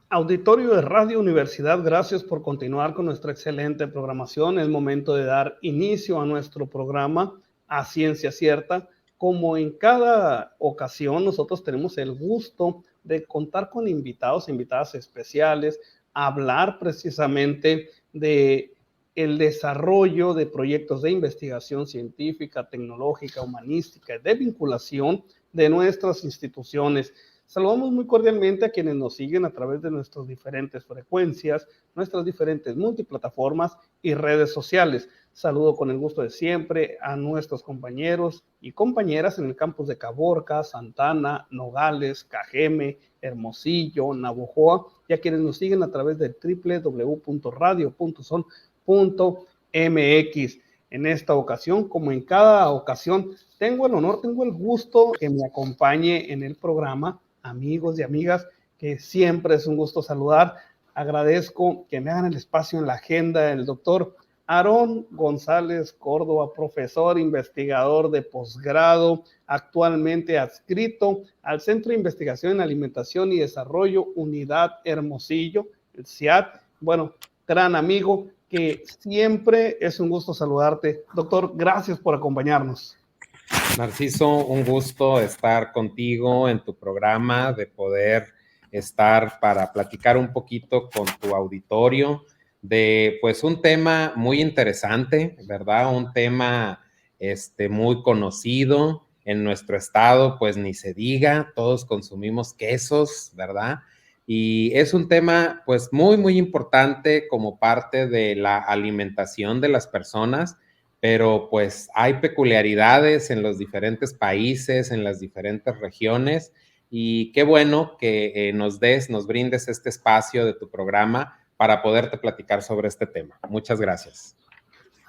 Auditorio de Radio Universidad, gracias por continuar con nuestra excelente programación. Es momento de dar inicio a nuestro programa A Ciencia Cierta. Como en cada ocasión, nosotros tenemos el gusto de contar con invitados, invitadas especiales, hablar precisamente de el desarrollo de proyectos de investigación científica, tecnológica, humanística, de vinculación de nuestras instituciones. Saludamos muy cordialmente a quienes nos siguen a través de nuestras diferentes frecuencias, nuestras diferentes multiplataformas y redes sociales. Saludo con el gusto de siempre a nuestros compañeros y compañeras en el campus de Caborca, Santana, Nogales, Cajeme, Hermosillo, Navojoa y a quienes nos siguen a través del www.radio.son.mx. En esta ocasión, como en cada ocasión, tengo el gusto que me acompañe en el programa amigos y amigas, que siempre es un gusto saludar. Agradezco que me hagan el espacio en la agenda el doctor Aarón González Córdoba, profesor investigador de posgrado, actualmente adscrito al Centro de Investigación en Alimentación y Desarrollo, Unidad Hermosillo, el CIAT. Bueno, gran amigo, que siempre es un gusto saludarte. Doctor, gracias por acompañarnos. Narciso, un gusto estar contigo en tu programa, de poder estar para platicar un poquito con tu auditorio de pues un tema muy interesante, ¿verdad? Un tema muy conocido en nuestro estado, pues ni se diga, todos consumimos quesos, ¿verdad? Y es un tema pues muy, muy importante como parte de la alimentación de las personas, pero pues hay peculiaridades en los diferentes países, en las diferentes regiones, y qué bueno que nos brindes este espacio de tu programa para poderte platicar sobre este tema. Muchas gracias.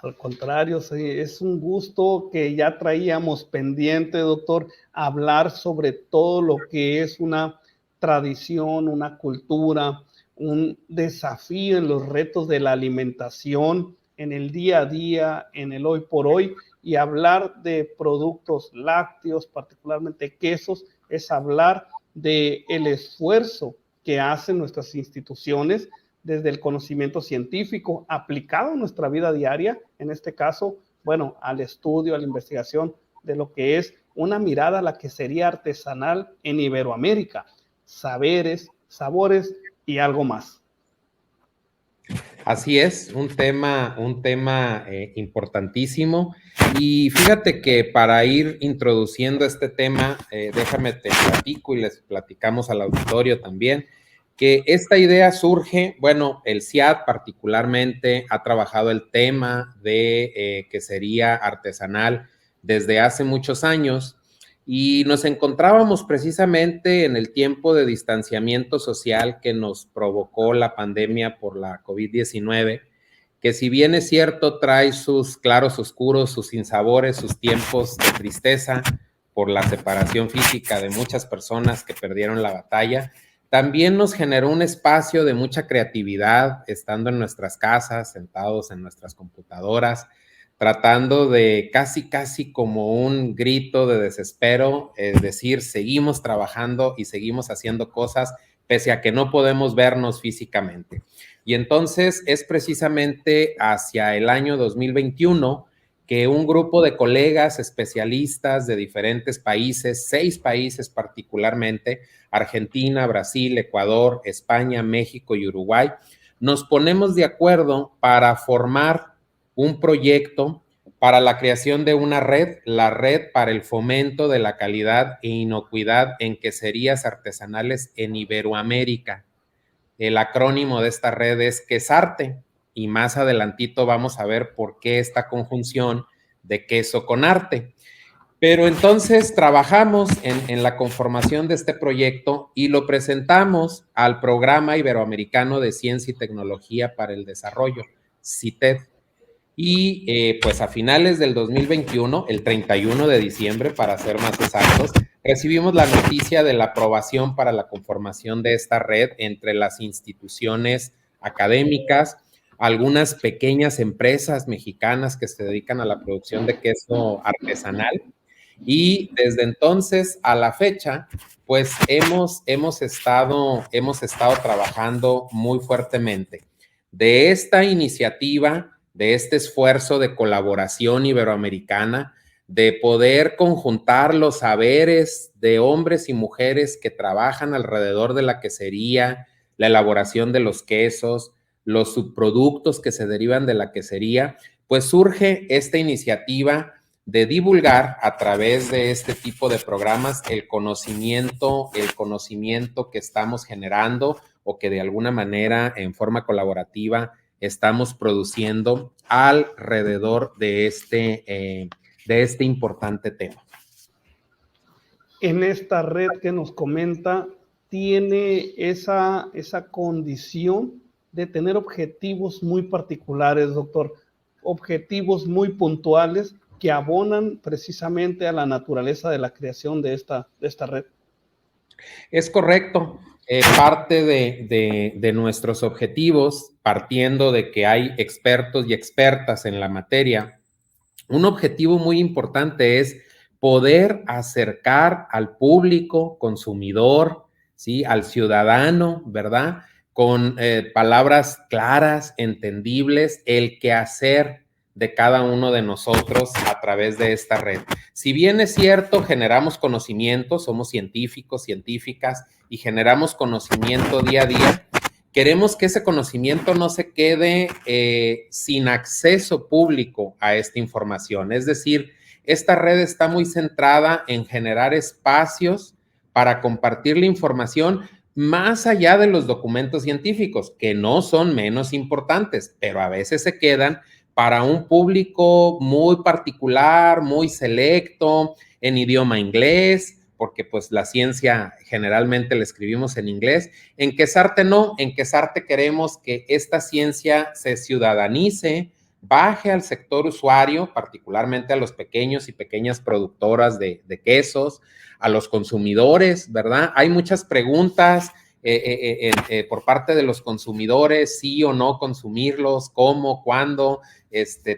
Al contrario, sí, es un gusto que ya traíamos pendiente, doctor, hablar sobre todo lo que es una tradición, una cultura, un desafío en los retos de la alimentación, en el día a día, en el hoy por hoy, y hablar de productos lácteos, particularmente quesos, es hablar del esfuerzo que hacen nuestras instituciones desde el conocimiento científico aplicado en nuestra vida diaria, en este caso, bueno, al estudio, a la investigación de lo que es una mirada a la que sería artesanal en Iberoamérica, saberes, sabores y algo más. Así es, un tema importantísimo. Y fíjate que para ir introduciendo este tema, déjame te platico y les platicamos al auditorio también, que esta idea surge, bueno, el CIAT particularmente ha trabajado el tema de que sería artesanal desde hace muchos años, y nos encontrábamos precisamente en el tiempo de distanciamiento social que nos provocó la pandemia por la COVID-19, que si bien es cierto trae sus claros oscuros, sus sinsabores, sus tiempos de tristeza por la separación física de muchas personas que perdieron la batalla, también nos generó un espacio de mucha creatividad, estando en nuestras casas, sentados en nuestras computadoras, tratando de casi como un grito de desespero, es decir, seguimos trabajando y seguimos haciendo cosas pese a que no podemos vernos físicamente. Y entonces es precisamente hacia el año 2021 que un grupo de colegas especialistas de diferentes países, 6 países particularmente, Argentina, Brasil, Ecuador, España, México y Uruguay, nos ponemos de acuerdo para formar un proyecto para la creación de una red, la Red para el Fomento de la Calidad e Inocuidad en Queserías Artesanales en Iberoamérica. El acrónimo de esta red es Quesarte, y más adelantito vamos a ver por qué esta conjunción de queso con arte. Pero entonces trabajamos en la conformación de este proyecto y lo presentamos al Programa Iberoamericano de Ciencia y Tecnología para el Desarrollo, CITED. Y pues a finales del 2021, el 31 de diciembre, para ser más exactos, recibimos la noticia de la aprobación para la conformación de esta red entre las instituciones académicas, algunas pequeñas empresas mexicanas que se dedican a la producción de queso artesanal Y desde entonces a la fecha, pues hemos estado trabajando muy fuertemente de esta iniciativa, de este esfuerzo de colaboración iberoamericana, de poder conjuntar los saberes de hombres y mujeres que trabajan alrededor de la quesería, la elaboración de los quesos, los subproductos que se derivan de la quesería, pues surge esta iniciativa de divulgar a través de este tipo de programas el conocimiento que estamos generando o que de alguna manera en forma colaborativa estamos produciendo alrededor de este importante tema. En esta red que nos comenta, tiene esa condición de tener objetivos muy particulares, doctor, objetivos muy puntuales que abonan precisamente a la naturaleza de la creación de esta red. Es correcto. Parte de nuestros objetivos, partiendo de que hay expertos y expertas en la materia, un objetivo muy importante es poder acercar al público consumidor, ¿sí? Al ciudadano, ¿verdad? Con palabras claras, entendibles, el quehacer de cada uno de nosotros a través de esta red. Si bien es cierto, generamos conocimiento, somos científicos, científicas, y generamos conocimiento día a día, queremos que ese conocimiento no se quede sin acceso público a esta información. Es decir, esta red está muy centrada en generar espacios para compartir la información más allá de los documentos científicos, que no son menos importantes, pero a veces se quedan para un público muy particular, muy selecto, en idioma inglés, porque pues la ciencia generalmente la escribimos en inglés. En Quesarte no, en Quesarte queremos que esta ciencia se ciudadanice, baje al sector usuario, particularmente a los pequeños y pequeñas productoras de quesos, a los consumidores, ¿verdad? Hay muchas preguntas por parte de los consumidores, sí o no consumirlos, cómo, cuándo,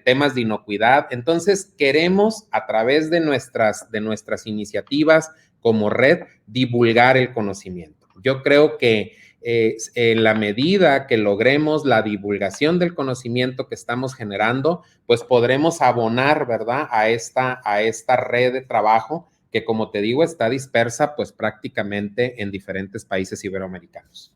temas de inocuidad. Entonces, queremos a través de nuestras iniciativas como red divulgar el conocimiento. Yo creo que en la medida que logremos la divulgación del conocimiento que estamos generando, pues podremos abonar, ¿verdad?, a esta red de trabajo que, como te digo, está dispersa pues prácticamente en diferentes países iberoamericanos.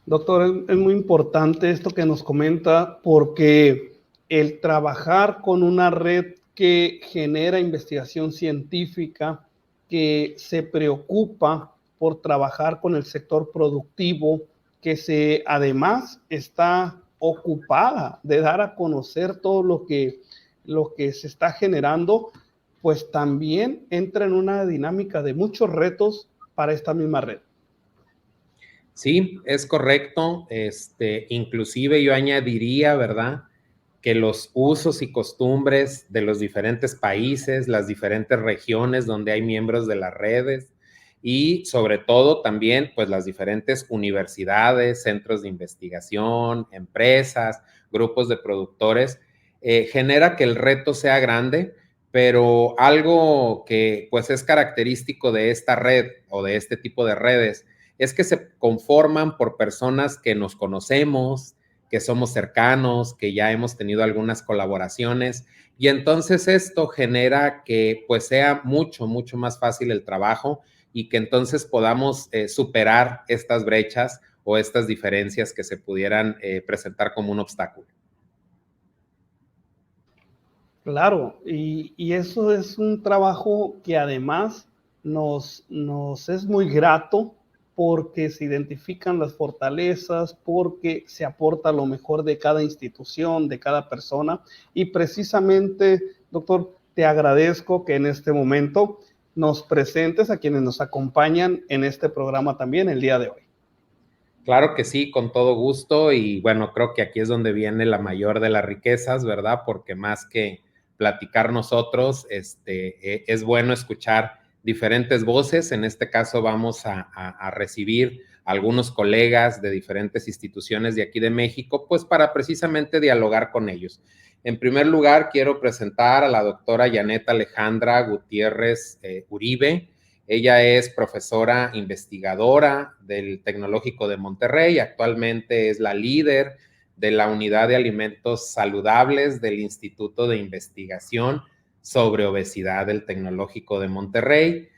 Doctor, es muy importante esto que nos comenta, porque el trabajar con una red que genera investigación científica, que se preocupa por trabajar con el sector productivo, que además está ocupada de dar a conocer todo lo que se está generando, pues también entra en una dinámica de muchos retos para esta misma red. Sí, es correcto. Inclusive yo añadiría, ¿verdad?, que los usos y costumbres de los diferentes países, las diferentes regiones donde hay miembros de las redes y sobre todo también pues las diferentes universidades, centros de investigación, empresas, grupos de productores, genera que el reto sea grande, pero algo que pues es característico de esta red o de este tipo de redes es que se conforman por personas que nos conocemos, que somos cercanos, que ya hemos tenido algunas colaboraciones, y entonces esto genera que pues sea mucho, mucho más fácil el trabajo y que entonces podamos superar estas brechas o estas diferencias que se pudieran presentar como un obstáculo. Claro, y eso es un trabajo que además nos es muy grato, porque se identifican las fortalezas, porque se aporta lo mejor de cada institución, de cada persona. Y precisamente, doctor, te agradezco que en este momento nos presentes a quienes nos acompañan en este programa también el día de hoy. Claro que sí, con todo gusto, y bueno, creo que aquí es donde viene la mayor de las riquezas, ¿verdad? Porque más que platicar nosotros, es bueno escuchar diferentes voces. En este caso vamos a recibir algunos colegas de diferentes instituciones de aquí de México, pues para precisamente dialogar con ellos. En primer lugar, quiero presentar a la doctora Janet Alejandra Gutiérrez Uribe. Ella es profesora investigadora del Tecnológico de Monterrey, actualmente es la líder de la Unidad de Alimentos Saludables del Instituto de Investigación sobre Obesidad del Tecnológico de Monterrey.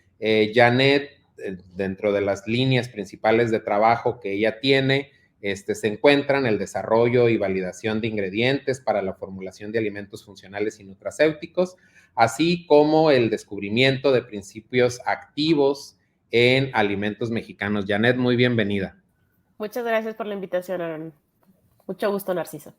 Janet, dentro de las líneas principales de trabajo que ella tiene, se encuentran el desarrollo y validación de ingredientes para la formulación de alimentos funcionales y nutracéuticos, así como el descubrimiento de principios activos en alimentos mexicanos. Janet, muy bienvenida. Muchas gracias por la invitación, Aaron. Mucho gusto, Narciso.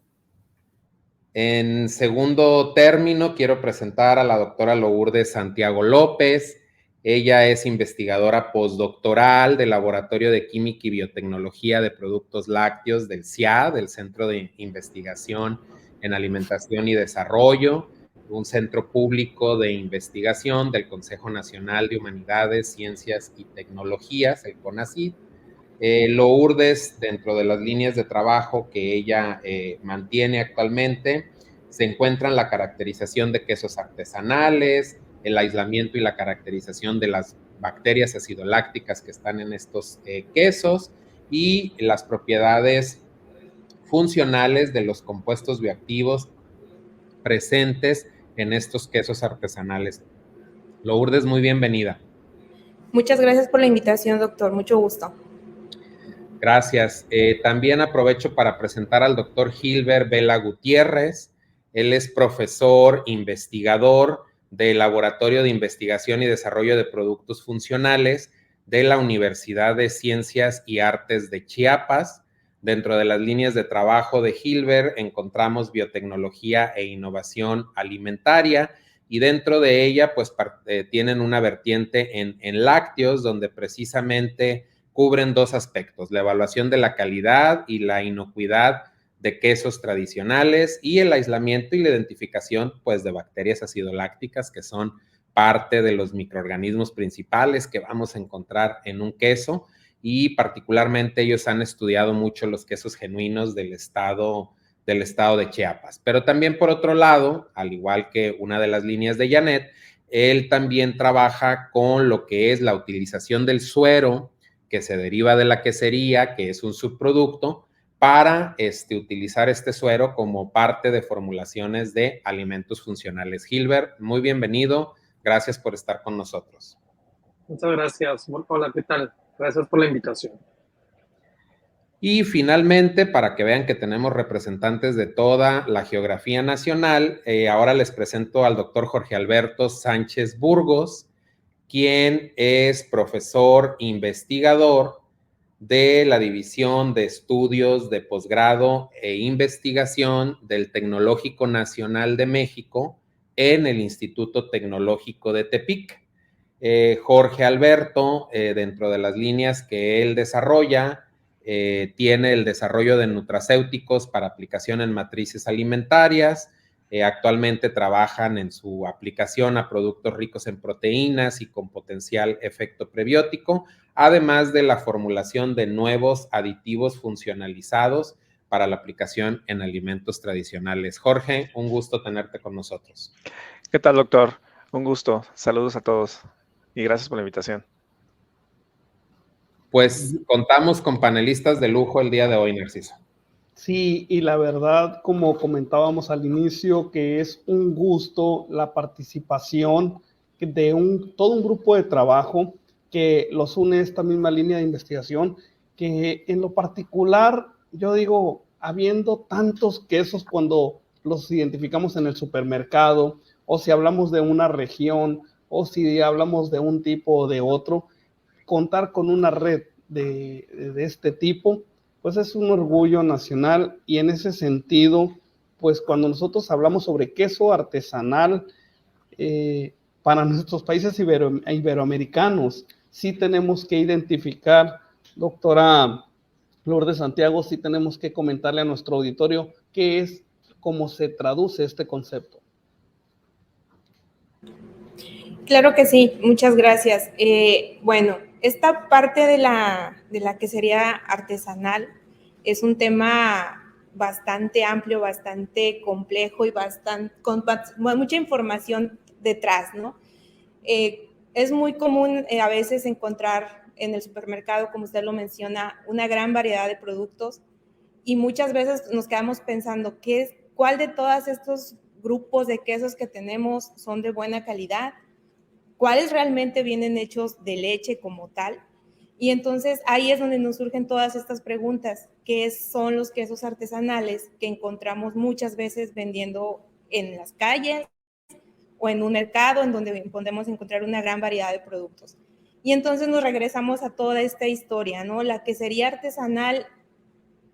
En segundo término, quiero presentar a la doctora Lourdes Santiago López. Ella es investigadora postdoctoral del Laboratorio de Química y Biotecnología de Productos Lácteos del CIA, del Centro de Investigación en Alimentación y Desarrollo, un centro público de investigación del Consejo Nacional de Humanidades, Ciencias y Tecnologías, el CONACYT. Lourdes, dentro de las líneas de trabajo que ella mantiene actualmente, se encuentran la caracterización de quesos artesanales, el aislamiento y la caracterización de las bacterias acidolácticas que están en estos quesos y las propiedades funcionales de los compuestos bioactivos presentes en estos quesos artesanales. Lourdes, muy bienvenida. Muchas gracias por la invitación, doctor. Mucho gusto. Gracias. También aprovecho para presentar al doctor Gilbert Vela Gutiérrez. Él es profesor investigador del Laboratorio de Investigación y Desarrollo de Productos Funcionales de la Universidad de Ciencias y Artes de Chiapas. Dentro de las líneas de trabajo de Gilbert encontramos biotecnología e innovación alimentaria, y dentro de ella pues tienen una vertiente en lácteos, donde precisamente cubren dos aspectos: la evaluación de la calidad y la inocuidad de quesos tradicionales y el aislamiento y la identificación pues de bacterias acidolácticas, que son parte de los microorganismos principales que vamos a encontrar en un queso, y particularmente ellos han estudiado mucho los quesos genuinos del estado de Chiapas. Pero también, por otro lado, al igual que una de las líneas de Janet, él también trabaja con lo que es la utilización del suero que se deriva de la quesería, que es un subproducto, para utilizar este suero como parte de formulaciones de alimentos funcionales. Gilbert, muy bienvenido. Gracias por estar con nosotros. Muchas gracias. Hola, ¿qué tal? Gracias por la invitación. Y finalmente, para que vean que tenemos representantes de toda la geografía nacional, ahora les presento al doctor Jorge Alberto Sánchez Burgos, quien es profesor investigador de la División de Estudios de Posgrado e Investigación del Tecnológico Nacional de México en el Instituto Tecnológico de Tepic. Jorge Alberto, dentro de las líneas que él desarrolla, tiene el desarrollo de nutracéuticos para aplicación en matrices alimentarias. Actualmente trabajan en su aplicación a productos ricos en proteínas y con potencial efecto prebiótico, además de la formulación de nuevos aditivos funcionalizados para la aplicación en alimentos tradicionales. Jorge, un gusto tenerte con nosotros. ¿Qué tal, doctor? Un gusto. Saludos a todos y gracias por la invitación. Pues contamos con panelistas de lujo el día de hoy, Narciso. Sí, y la verdad, como comentábamos al inicio, que es un gusto la participación de todo un grupo de trabajo que los une esta misma línea de investigación, que en lo particular, yo digo, habiendo tantos quesos cuando los identificamos en el supermercado, o si hablamos de una región, o si hablamos de un tipo o de otro, contar con una red de este tipo, pues es un orgullo nacional. Y en ese sentido, pues cuando nosotros hablamos sobre queso artesanal, para nuestros países iberoamericanos, sí tenemos que identificar, doctora Lourdes Santiago, sí tenemos que comentarle a nuestro auditorio qué es, cómo se traduce este concepto. Claro que sí, muchas gracias. Bueno, esta parte de la quesería artesanal es un tema bastante amplio, bastante complejo y con mucha información detrás, ¿no? Es muy común a veces encontrar en el supermercado, como usted lo menciona, una gran variedad de productos y muchas veces nos quedamos pensando cuál de todos estos grupos de quesos que tenemos son de buena calidad, cuáles realmente vienen hechos de leche como tal. Y entonces ahí es donde nos surgen todas estas preguntas, ¿qué son los quesos artesanales que encontramos muchas veces vendiendo en las calles o en un mercado en donde podemos encontrar una gran variedad de productos? Y entonces nos regresamos a toda esta historia, ¿no? La quesería artesanal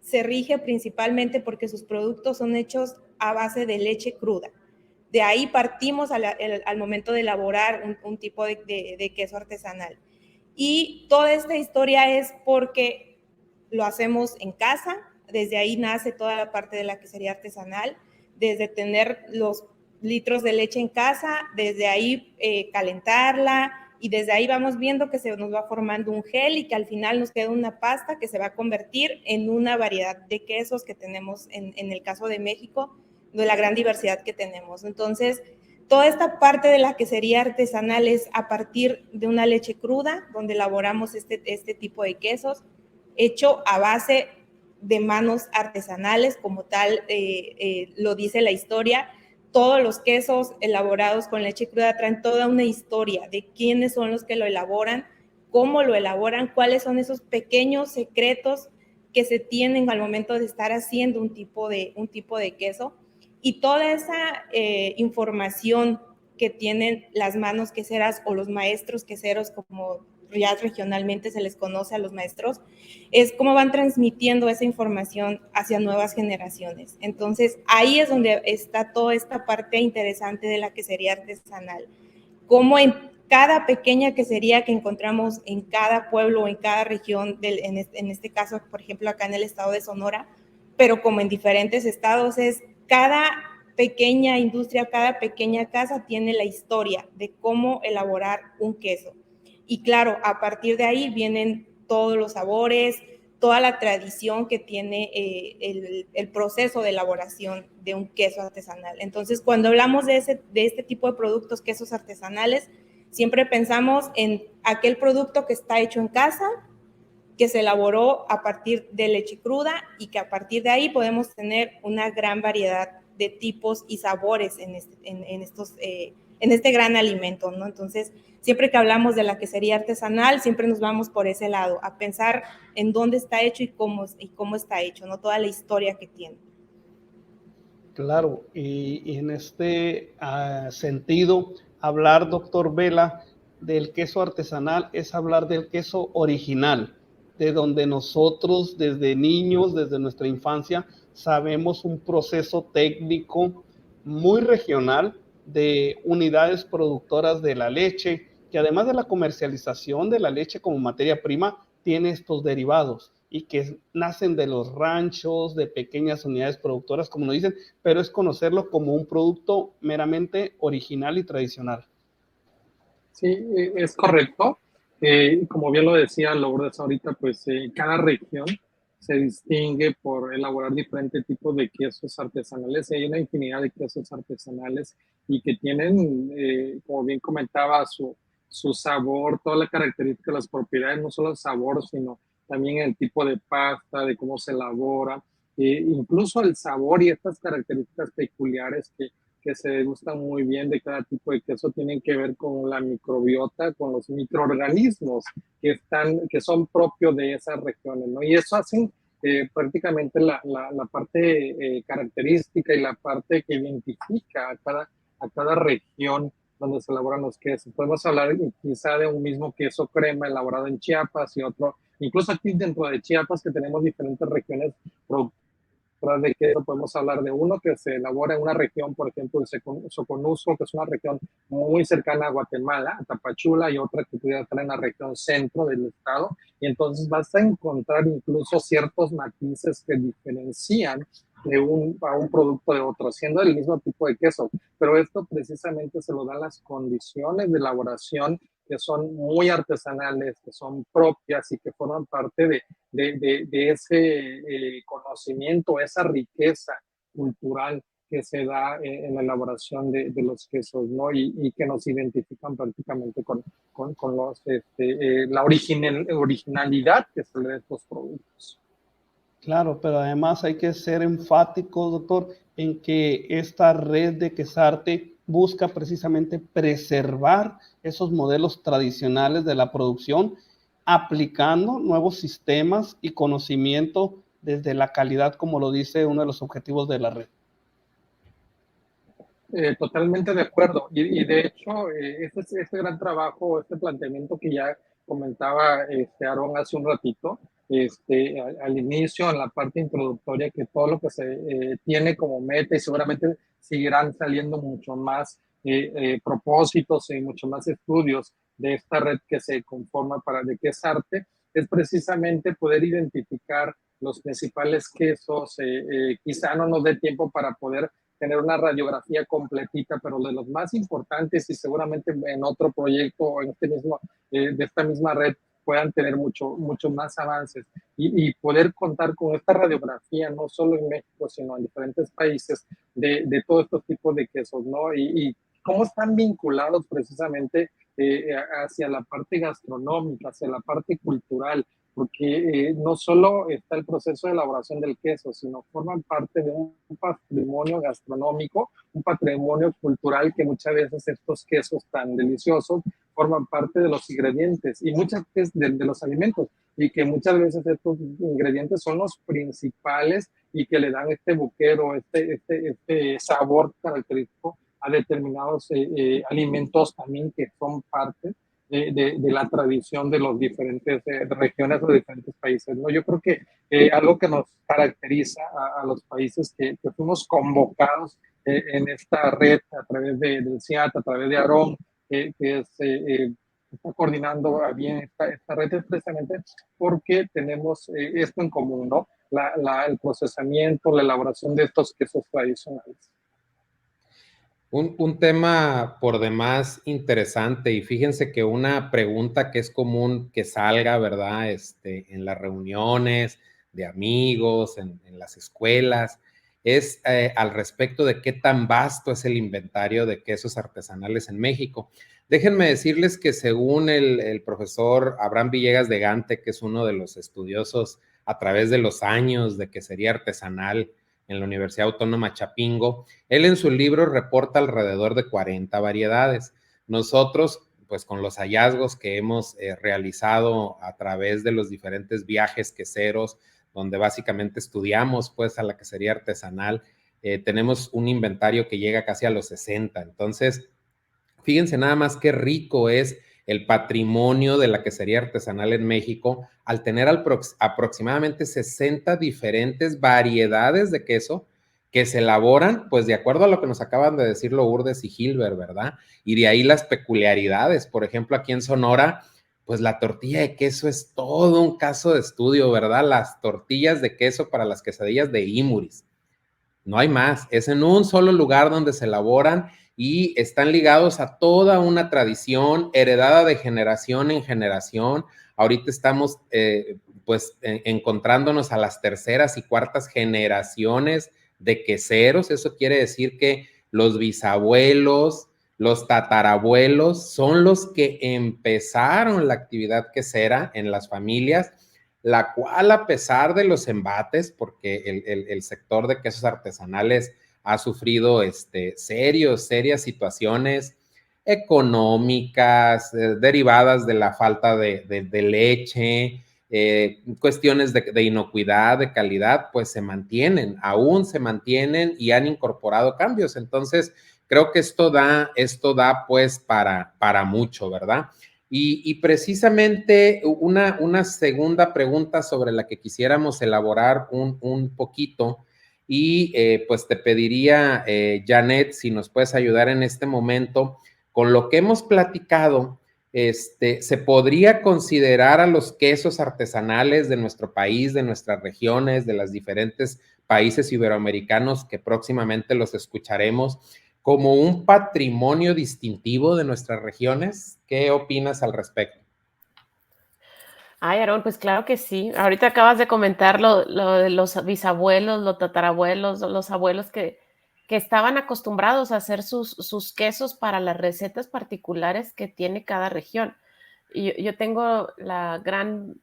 se rige principalmente porque sus productos son hechos a base de leche cruda. De ahí partimos al momento de elaborar un tipo de queso artesanal. Y toda esta historia es porque lo hacemos en casa, desde ahí nace toda la parte de la quesería artesanal, desde tener los litros de leche en casa, desde ahí calentarla, y desde ahí vamos viendo que se nos va formando un gel y que al final nos queda una pasta que se va a convertir en una variedad de quesos que tenemos en el caso de México, de la gran diversidad que tenemos. Entonces, toda esta parte de la quesería artesanal es a partir de una leche cruda, donde elaboramos este tipo de quesos, hecho a base de manos artesanales, como tal lo dice la historia. Todos los quesos elaborados con leche cruda traen toda una historia de quiénes son los que lo elaboran, cómo lo elaboran, cuáles son esos pequeños secretos que se tienen al momento de estar haciendo un tipo de queso. Y toda esa información que tienen las manos queseras o los maestros queseros, como ya regionalmente se les conoce a los maestros, es cómo van transmitiendo esa información hacia nuevas generaciones. Entonces, ahí es donde está toda esta parte interesante de la quesería artesanal. Cómo en cada pequeña quesería que encontramos en cada pueblo o en cada región, en este caso, por ejemplo, acá en el estado de Sonora, pero como en diferentes estados, es cada pequeña industria, cada pequeña casa tiene la historia de cómo elaborar un queso. Y claro, a partir de ahí vienen todos los sabores, toda la tradición que tiene el proceso de elaboración de un queso artesanal. Entonces, cuando hablamos de este tipo de productos, quesos artesanales, siempre pensamos en aquel producto que está hecho en casa, que se elaboró a partir de leche cruda y que a partir de ahí podemos tener una gran variedad de tipos y sabores en este gran alimento, ¿no? Entonces, siempre que hablamos de la quesería artesanal, siempre nos vamos por ese lado, a pensar en dónde está hecho y cómo está hecho, ¿no? Toda la historia que tiene. Claro, y en este sentido, hablar, doctor Vela, del queso artesanal es hablar del queso original, de donde nosotros desde niños, desde nuestra infancia, sabemos un proceso técnico muy regional de unidades productoras de la leche, que además de la comercialización de la leche como materia prima, tiene estos derivados y que nacen de los ranchos, de pequeñas unidades productoras, como nos dicen, pero es conocerlo como un producto meramente original y tradicional. Sí, es correcto. Como bien lo decía Lourdes ahorita, pues cada región se distingue por elaborar diferentes tipos de quesos artesanales. Hay una infinidad de quesos artesanales y que tienen, como bien comentaba, su sabor, toda la característica, las propiedades, no solo el sabor, sino también el tipo de pasta, de cómo se elabora, incluso el sabor y estas características peculiares que se degustan muy bien de cada tipo de queso tienen que ver con la microbiota, con los microorganismos que son propios de esas regiones, ¿no? Y eso hacen prácticamente la parte característica y la parte que identifica a cada región donde se elaboran los quesos. Podemos hablar quizá de un mismo queso crema elaborado en Chiapas y otro, incluso aquí dentro de Chiapas que tenemos diferentes regiones de queso, podemos hablar de uno que se elabora en una región, por ejemplo, el Soconusco, que es una región muy cercana a Guatemala, a Tapachula, y otra que pudiera estar en la región centro del estado, y entonces vas a encontrar incluso ciertos matices que diferencian a un producto de otro, siendo el mismo tipo de queso, pero esto precisamente se lo dan las condiciones de elaboración que son muy artesanales, que son propias y que forman parte de ese conocimiento, esa riqueza cultural que se da en la elaboración de los quesos, ¿no? Y que nos identifican prácticamente con la originalidad que se le da a estos productos. Claro, pero además hay que ser enfático, doctor, en que esta red de Quesarte busca precisamente preservar esos modelos tradicionales de la producción, aplicando nuevos sistemas y conocimiento desde la calidad, como lo dice uno de los objetivos de la red. Totalmente de acuerdo. Y de hecho, este gran trabajo, este planteamiento que ya comentaba Aarón hace un ratito, al inicio, en la parte introductoria, que todo lo que se tiene como meta y seguramente seguirán saliendo mucho más propósitos y mucho más estudios de esta red que se conforma para de Quesarte, es precisamente poder identificar los principales quesos. Quizá no nos dé tiempo para poder tener una radiografía completita, pero de los más importantes, y seguramente en otro proyecto o en de esta misma red puedan tener mucho más avances y poder contar con esta radiografía, no solo en México, sino en diferentes países, de todos estos tipos de quesos, ¿no? Y cómo están vinculados precisamente hacia la parte gastronómica, hacia la parte cultural, porque no solo está el proceso de elaboración del queso, sino forman parte de un patrimonio gastronómico, un patrimonio cultural, que muchas veces estos quesos tan deliciosos forman parte de los ingredientes y muchas veces de los alimentos, y que muchas veces estos ingredientes son los principales y que le dan este buquero, este sabor característico a determinados alimentos también que son parte de la tradición de los diferentes regiones o diferentes países, ¿no? Yo creo que algo que nos caracteriza a los países que fuimos convocados en esta red a través del CIAT, a través de Aarón, que está coordinando bien esta red, es precisamente porque tenemos esto en común, ¿no? El procesamiento, la elaboración de estos quesos tradicionales. Un tema por demás interesante, y fíjense que una pregunta que es común que salga, ¿verdad? En las reuniones de amigos, en las escuelas, es al respecto de qué tan vasto es el inventario de quesos artesanales en México. Déjenme decirles que según el profesor Abraham Villegas de Gante, que es uno de los estudiosos a través de los años de quesería artesanal en la Universidad Autónoma Chapingo, él en su libro reporta alrededor de 40 variedades. Nosotros, pues con los hallazgos que hemos realizado a través de los diferentes viajes queseros, donde básicamente estudiamos pues a la quesería artesanal, tenemos un inventario que llega casi a los 60. Entonces, fíjense nada más qué rico es el patrimonio de la quesería artesanal en México, al tener aproximadamente 60 diferentes variedades de queso que se elaboran, pues de acuerdo a lo que nos acaban de decir Lourdes y Gilbert, ¿verdad? Y de ahí las peculiaridades. Por ejemplo, aquí en Sonora, pues la tortilla de queso es todo un caso de estudio, ¿verdad? Las tortillas de queso para las quesadillas de Imuris. No hay más, es en un solo lugar donde se elaboran y están ligados a toda una tradición heredada de generación en generación. Ahorita estamos encontrándonos a las terceras y cuartas generaciones de queseros. Eso quiere decir que los bisabuelos, los tatarabuelos son los que empezaron la actividad quesera en las familias, la cual, a pesar de los embates, porque el sector de quesos artesanales ha sufrido serias situaciones económicas, derivadas de la falta de leche, cuestiones de inocuidad, de calidad, pues aún se mantienen y han incorporado cambios. Entonces, creo que esto da pues para mucho, ¿verdad? Y precisamente una segunda pregunta sobre la que quisiéramos elaborar un poquito, y pues te pediría, Janet, si nos puedes ayudar en este momento con lo que hemos platicado. ¿Se podría considerar a los quesos artesanales de nuestro país, de nuestras regiones, de los diferentes países iberoamericanos que próximamente los escucharemos, como un patrimonio distintivo de nuestras regiones. ¿Qué opinas al respecto? Ay, Aarón, pues claro que sí. Ahorita acabas de comentar lo de los bisabuelos, los tatarabuelos, los abuelos que estaban acostumbrados a hacer sus quesos para las recetas particulares que tiene cada región. Y yo tengo la gran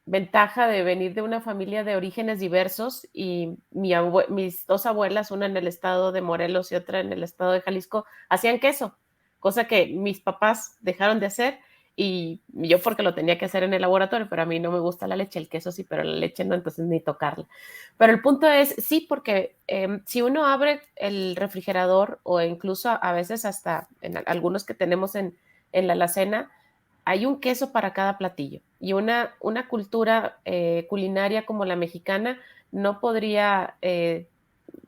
ventaja de venir de una familia de orígenes diversos y mis dos abuelas, una en el estado de Morelos y otra en el estado de Jalisco, hacían queso, cosa que mis papás dejaron de hacer y yo porque lo tenía que hacer en el laboratorio, pero a mí no me gusta la leche, el queso sí, pero la leche no, entonces ni tocarla. Pero el punto es, sí, porque si uno abre el refrigerador o incluso a veces hasta en algunos que tenemos en la alacena, hay un queso para cada platillo y una cultura culinaria como la mexicana no podría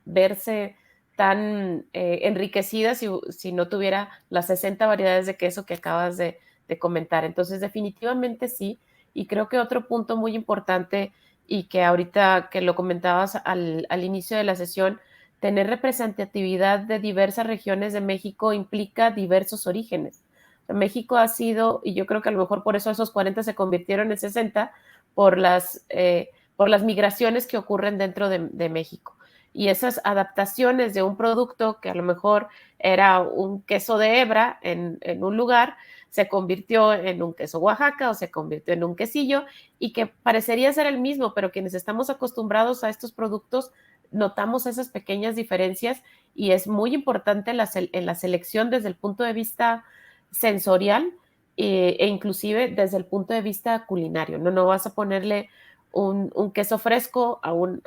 verse tan enriquecida si no tuviera las 60 variedades de queso que acabas de comentar. Entonces, definitivamente sí. Y creo que otro punto muy importante y que ahorita que lo comentabas al inicio de la sesión, tener representatividad de diversas regiones de México implica diversos orígenes. México ha sido, y yo creo que a lo mejor por eso esos 40 se convirtieron en 60, por las migraciones que ocurren dentro de México. Y esas adaptaciones de un producto que a lo mejor era un queso de hebra en un lugar, se convirtió en un queso Oaxaca o se convirtió en un quesillo y que parecería ser el mismo, pero quienes estamos acostumbrados a estos productos notamos esas pequeñas diferencias y es muy importante en la selección desde el punto de vista sensorial e inclusive desde el punto de vista culinario. No vas a ponerle un queso fresco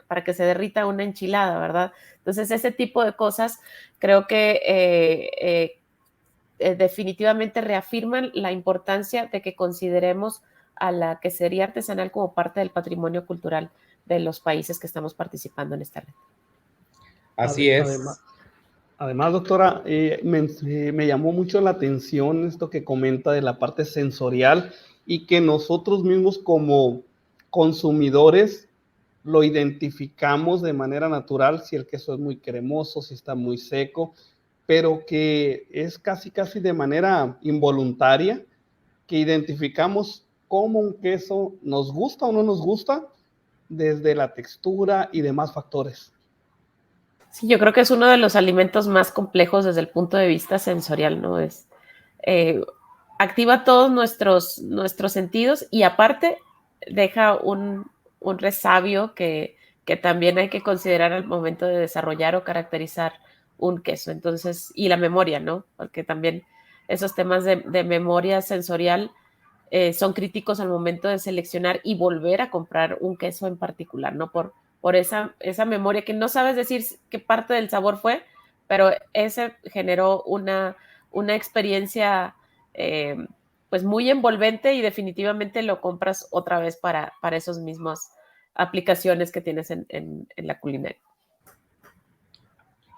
para que se derrita una enchilada, ¿verdad? Entonces, ese tipo de cosas creo que definitivamente reafirman la importancia de que consideremos a la quesería artesanal como parte del patrimonio cultural de los países que estamos participando en esta red. Así es. Además, doctora, me llamó mucho la atención esto que comenta de la parte sensorial y que nosotros mismos como consumidores lo identificamos de manera natural, si el queso es muy cremoso, si está muy seco, pero que es casi de manera involuntaria que identificamos cómo un queso nos gusta o no nos gusta desde la textura y demás factores. Sí, yo creo que es uno de los alimentos más complejos desde el punto de vista sensorial, ¿no? Activa todos nuestros sentidos y aparte deja un resabio que también hay que considerar al momento de desarrollar o caracterizar un queso. Entonces, y la memoria, ¿no? Porque también esos temas de memoria sensorial son críticos al momento de seleccionar y volver a comprar un queso en particular, ¿no? Por esa memoria que no sabes decir qué parte del sabor fue, pero ese generó una experiencia pues muy envolvente y definitivamente lo compras otra vez para esas mismas aplicaciones que tienes en la culinaria.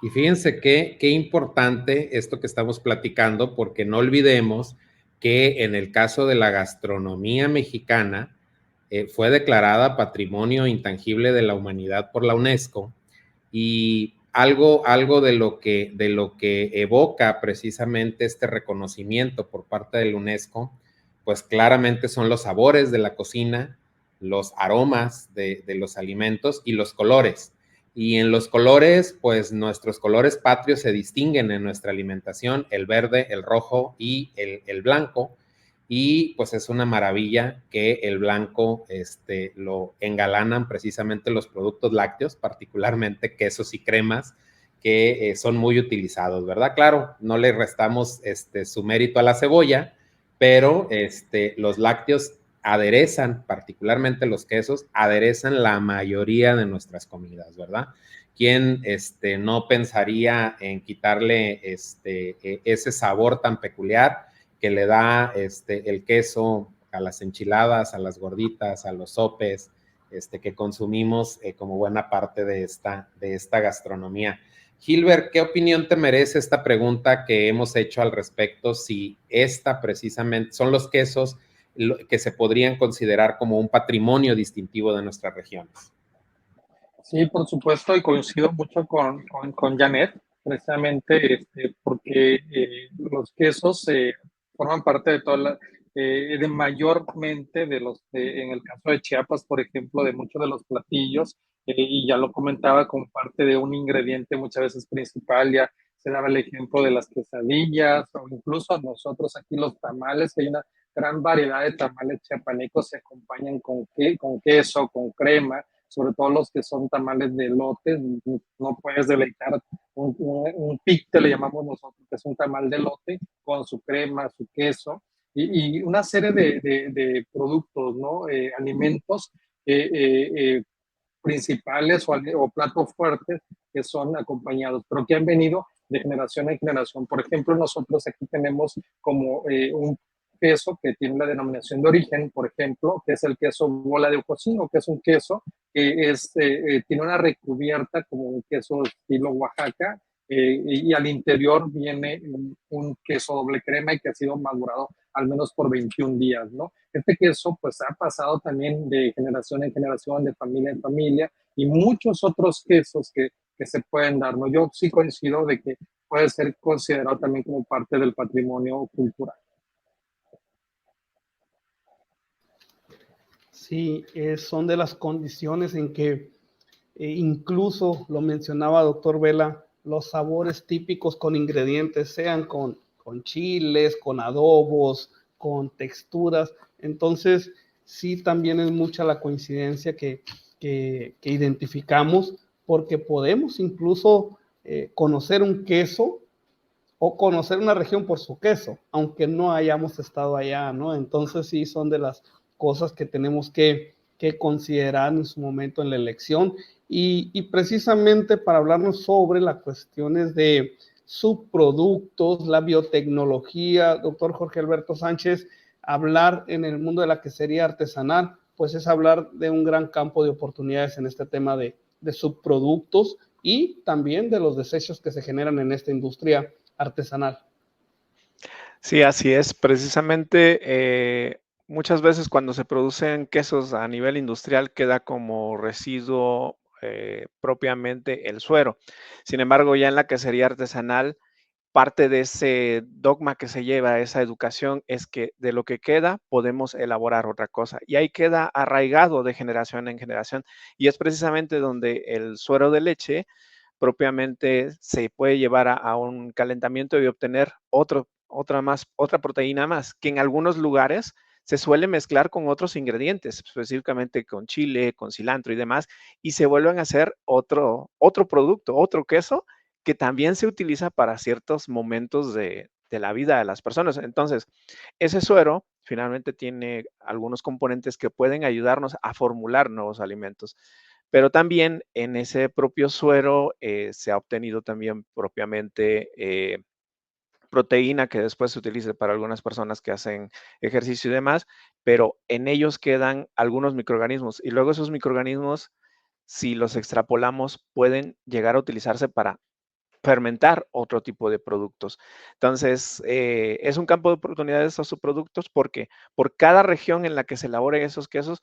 Y fíjense qué importante esto que estamos platicando, porque no olvidemos que en el caso de la gastronomía mexicana, fue declarada Patrimonio Intangible de la Humanidad por la UNESCO y algo de lo que evoca precisamente este reconocimiento por parte de la UNESCO, pues claramente son los sabores de la cocina, los aromas de los alimentos y los colores. Y en los colores, pues nuestros colores patrios se distinguen en nuestra alimentación, el verde, el rojo y el blanco. Y pues es una maravilla que el blanco lo engalanan precisamente los productos lácteos, particularmente quesos y cremas, que son muy utilizados, ¿verdad? Claro, no le restamos su mérito a la cebolla, pero los lácteos aderezan, particularmente los quesos, aderezan la mayoría de nuestras comidas, ¿verdad? ¿Quién no pensaría en quitarle ese sabor tan peculiar que le da el queso a las enchiladas, a las gorditas, a los sopes, que consumimos como buena parte de esta gastronomía? Gilbert, ¿qué opinión te merece esta pregunta que hemos hecho al respecto? Si esta precisamente son los quesos que se podrían considerar como un patrimonio distintivo de nuestras regiones. Sí, por supuesto, y coincido mucho con Janet. precisamente porque los quesos forman parte de toda de mayormente de en el caso de Chiapas, por ejemplo, de muchos de los platillos, y ya lo comentaba, como parte de un ingrediente muchas veces principal, ya se daba el ejemplo de las quesadillas, o incluso nosotros aquí los tamales, que hay una gran variedad de tamales chiapanecos, se acompañan con queso, con crema, sobre todo los que son tamales de elote. No puedes deleitar un picte, le llamamos nosotros, que es un tamal de elote, con su crema, su queso, y una serie de productos, ¿no? Alimentos principales o platos fuertes que son acompañados, pero que han venido de generación en generación. Por ejemplo, nosotros aquí tenemos como un queso que tiene la denominación de origen, por ejemplo, que es el queso bola de Ocosino, que es un queso que tiene una recubierta como un queso estilo Oaxaca, y al interior viene un queso doble crema y que ha sido madurado al menos por 21 días, ¿no? Este queso pues ha pasado también de generación en generación, de familia en familia, y muchos otros quesos que se pueden dar, ¿no? Yo sí coincido de que puede ser considerado también como parte del patrimonio cultural. Sí, son de las condiciones en que incluso lo mencionaba doctor Vela, los sabores típicos con ingredientes, sean con chiles, con adobos, con texturas. Entonces, sí, también es mucha la coincidencia que identificamos, porque podemos incluso conocer un queso o conocer una región por su queso, aunque no hayamos estado allá, ¿no? Entonces sí son de las cosas que tenemos que considerar en su momento en la elección, y precisamente para hablarnos sobre las cuestiones de subproductos, la biotecnología, doctor Jorge Alberto Sánchez, hablar en el mundo de la quesería artesanal, pues es hablar de un gran campo de oportunidades en este tema de subproductos y también de los desechos que se generan en esta industria artesanal. Sí, así es. Precisamente, muchas veces cuando se producen quesos a nivel industrial queda como residuo propiamente el suero. Sin embargo, ya en la quesería artesanal, parte de ese dogma que se lleva, esa educación, es que de lo que queda podemos elaborar otra cosa. Y ahí queda arraigado de generación en generación. Y es precisamente donde el suero de leche propiamente se puede llevar a un calentamiento y obtener otra proteína más, que en algunos lugares se suele mezclar con otros ingredientes, específicamente con chile, con cilantro y demás, y se vuelven a hacer otro producto, otro queso, que también se utiliza para ciertos momentos de la vida de las personas. Entonces, ese suero finalmente tiene algunos componentes que pueden ayudarnos a formular nuevos alimentos. Pero también en ese propio suero se ha obtenido también propiamente proteína que después se utiliza para algunas personas que hacen ejercicio y demás, pero en ellos quedan algunos microorganismos y luego esos microorganismos, si los extrapolamos, pueden llegar a utilizarse para fermentar otro tipo de productos. Entonces, es un campo de oportunidades esos subproductos porque por cada región en la que se elaboren esos quesos,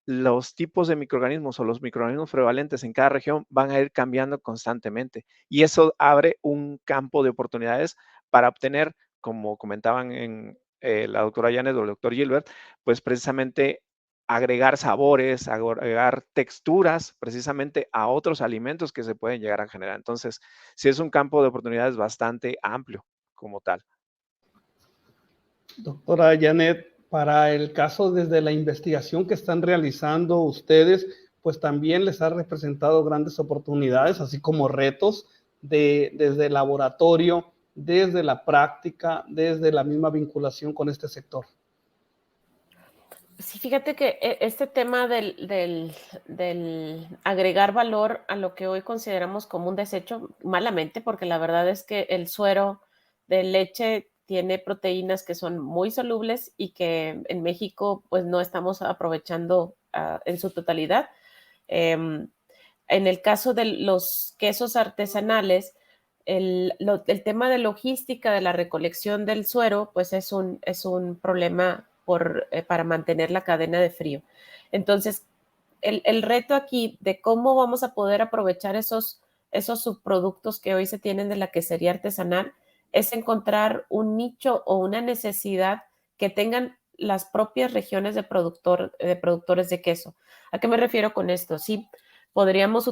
los tipos de microorganismos o los microorganismos prevalentes en cada región van a ir cambiando constantemente. Y eso abre un campo de oportunidades para obtener, como comentaban en la doctora Janet o el doctor Gilbert, pues precisamente agregar sabores, agregar texturas precisamente a otros alimentos que se pueden llegar a generar. Entonces, sí es un campo de oportunidades bastante amplio como tal. Doctora Janet, para el caso desde la investigación que están realizando ustedes, pues también les ha representado grandes oportunidades, así como retos desde el laboratorio, desde la práctica, desde la misma vinculación con este sector. Sí, fíjate que este tema del agregar valor a lo que hoy consideramos como un desecho, malamente, porque la verdad es que el suero de leche tiene proteínas que son muy solubles y que en México pues no estamos aprovechando en su totalidad. En el caso de los quesos artesanales, el tema de logística de la recolección del suero, pues es un problema para mantener la cadena de frío. Entonces, el reto aquí de cómo vamos a poder aprovechar esos esos subproductos que hoy se tienen de la quesería artesanal es encontrar un nicho o una necesidad que tengan las propias regiones de productores de queso. ¿A qué me refiero con esto? Sí, podríamos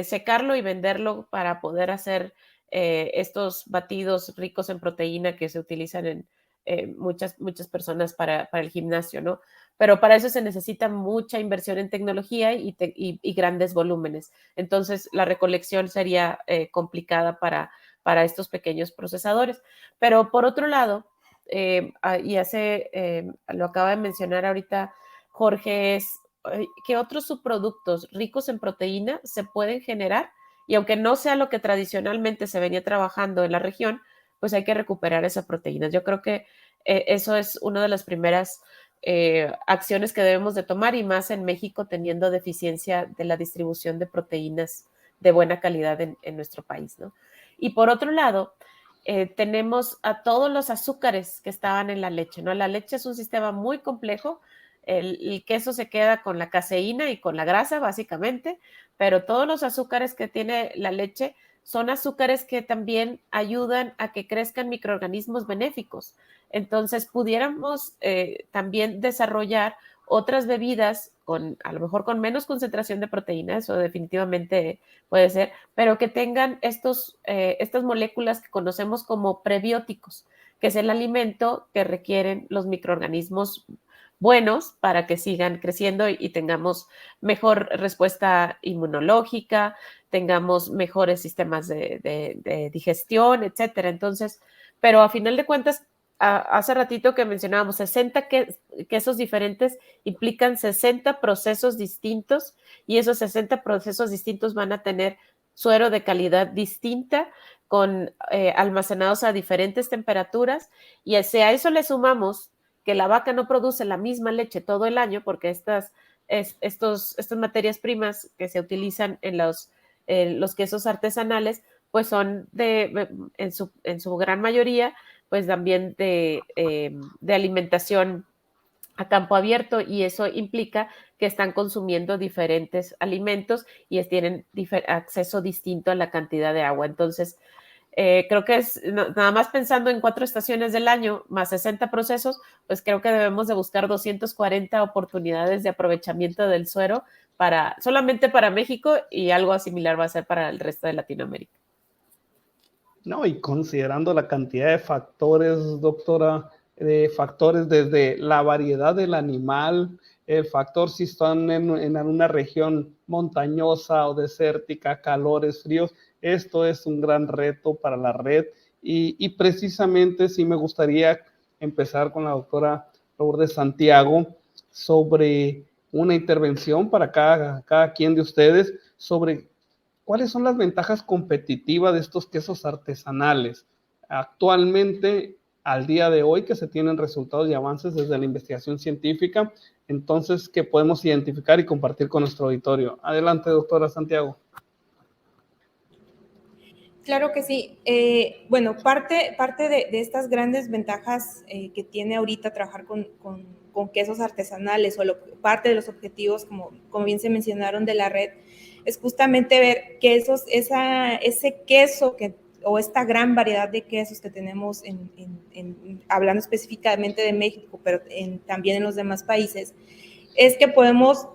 secarlo y venderlo para poder hacer estos batidos ricos en proteína que se utilizan en muchas personas para el gimnasio, ¿no? Pero para eso se necesita mucha inversión en tecnología y grandes volúmenes. Entonces, la recolección sería complicada para estos pequeños procesadores. Pero por otro lado, lo acaba de mencionar ahorita Jorge, es que otros subproductos ricos en proteína se pueden generar y aunque no sea lo que tradicionalmente se venía trabajando en la región, pues hay que recuperar esa proteína. Yo creo que eso es una de las primeras acciones que debemos de tomar y más en México teniendo deficiencia de la distribución de proteínas de buena calidad en nuestro país, ¿no? Y por otro lado, tenemos a todos los azúcares que estaban en la leche, ¿no? La leche es un sistema muy complejo, el queso se queda con la caseína y con la grasa, básicamente, pero todos los azúcares que tiene la leche son azúcares que también ayudan a que crezcan microorganismos benéficos. Entonces, pudiéramos también desarrollar otras bebidas a lo mejor con menos concentración de proteína, eso definitivamente puede ser, pero que tengan estas moléculas que conocemos como prebióticos, que es el alimento que requieren los microorganismos buenos para que sigan creciendo y tengamos mejor respuesta inmunológica, tengamos mejores sistemas de digestión, etcétera. Entonces, pero a final de cuentas, hace ratito que mencionábamos 60 quesos diferentes implican 60 procesos distintos y esos 60 procesos distintos van a tener suero de calidad distinta con almacenados a diferentes temperaturas y si a eso le sumamos que la vaca no produce la misma leche todo el año porque estas materias primas que se utilizan en los quesos artesanales pues son en su gran mayoría pues también de alimentación a campo abierto y eso implica que están consumiendo diferentes alimentos y tienen acceso distinto a la cantidad de agua. Entonces, creo que es nada más pensando en 4 estaciones del año más 60 procesos, pues creo que debemos de buscar 240 oportunidades de aprovechamiento del suero solamente para México y algo similar va a ser para el resto de Latinoamérica. No, y considerando la cantidad de factores, doctora, de factores desde la variedad del animal, el factor si están en una región montañosa o desértica, calores, fríos, esto es un gran reto para la red y precisamente sí me gustaría empezar con la doctora Lourdes Santiago sobre una intervención para cada quien de ustedes sobre ¿cuáles son las ventajas competitivas de estos quesos artesanales? Actualmente, al día de hoy, que se tienen resultados y avances desde la investigación científica, entonces, ¿qué podemos identificar y compartir con nuestro auditorio? Adelante, doctora Santiago. Claro que sí. Bueno, parte de estas grandes ventajas que tiene ahorita trabajar con quesos artesanales parte de los objetivos, como bien se mencionaron de la red, es justamente ver que ese queso o esta gran variedad de quesos que tenemos hablando específicamente de México, pero también en los demás países, es que podemos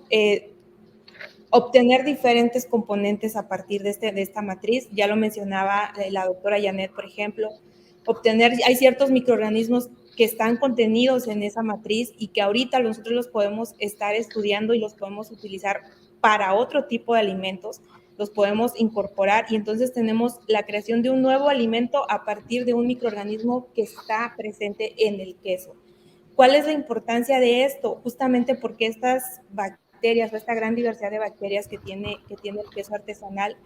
obtener diferentes componentes a partir de esta matriz. Ya lo mencionaba la doctora Janet, por ejemplo, hay ciertos microorganismos que están contenidos en esa matriz y que ahorita nosotros los podemos estar estudiando y los podemos utilizar para otro tipo de alimentos, los podemos incorporar y entonces tenemos la creación de un nuevo alimento a partir de un microorganismo que está presente en el queso. ¿Cuál es la importancia de esto? Justamente porque estas bacterias o esta gran diversidad de bacterias que tiene el queso artesanal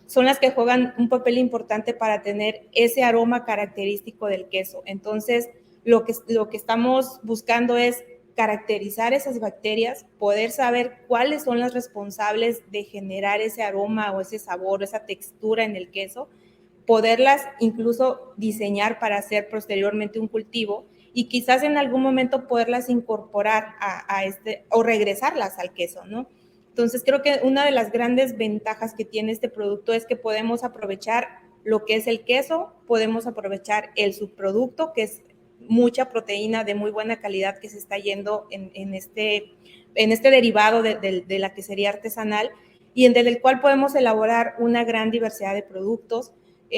son las que juegan un papel importante para tener ese aroma característico del queso. Entonces, lo que estamos buscando es caracterizar esas bacterias, poder saber cuáles son las responsables de generar ese aroma o ese sabor, esa textura en el queso, poderlas incluso diseñar para hacer posteriormente un cultivo y quizás en algún momento poderlas incorporar o regresarlas al queso, ¿no? Entonces, creo que una de las grandes ventajas que tiene este producto es que podemos aprovechar lo que es el queso, podemos aprovechar el subproducto, que es mucha proteína de muy buena calidad que se está yendo en este derivado de la quesería artesanal, y en el cual podemos elaborar una gran diversidad de productos.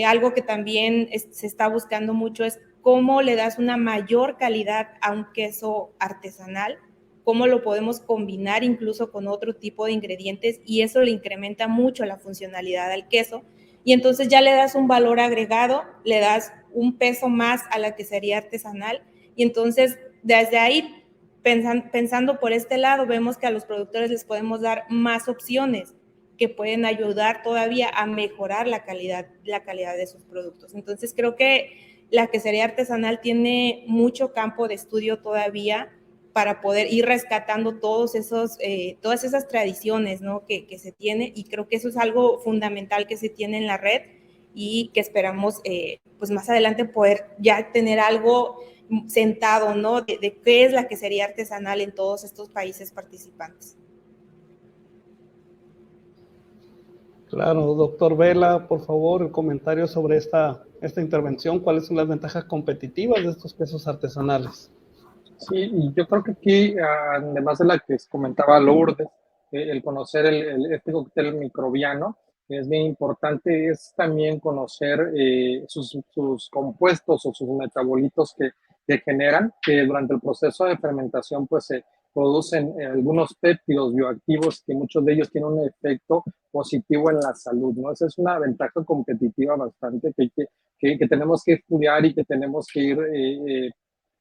Algo que también se está buscando mucho es cómo le das una mayor calidad a un queso artesanal, cómo lo podemos combinar incluso con otro tipo de ingredientes, y eso le incrementa mucho la funcionalidad al queso, y entonces ya le das un valor agregado, le das un peso más a la quesería artesanal, y entonces desde ahí, pensando por este lado, vemos que a los productores les podemos dar más opciones que pueden ayudar todavía a mejorar la calidad de sus productos. Entonces creo que la quesería artesanal tiene mucho campo de estudio todavía para poder ir rescatando todas esas tradiciones, ¿no?, que se tiene, y creo que eso es algo fundamental que se tiene en la red, y que esperamos pues más adelante poder ya tener algo sentado, ¿no?, de qué es la quesería artesanal en todos estos países participantes. Claro, doctor Vela, por favor, el comentario sobre esta intervención. ¿Cuáles son las ventajas competitivas de estos quesos artesanales? Sí, y yo creo que aquí, además de la que comentaba Lourdes, el conocer este cóctel microbiano, que es bien importante, es también conocer sus compuestos o sus metabolitos que generan, que durante el proceso de fermentación pues se producen algunos péptidos bioactivos, que muchos de ellos tienen un efecto positivo en la salud, ¿no? Esa es una ventaja competitiva bastante que tenemos que estudiar y que tenemos que ir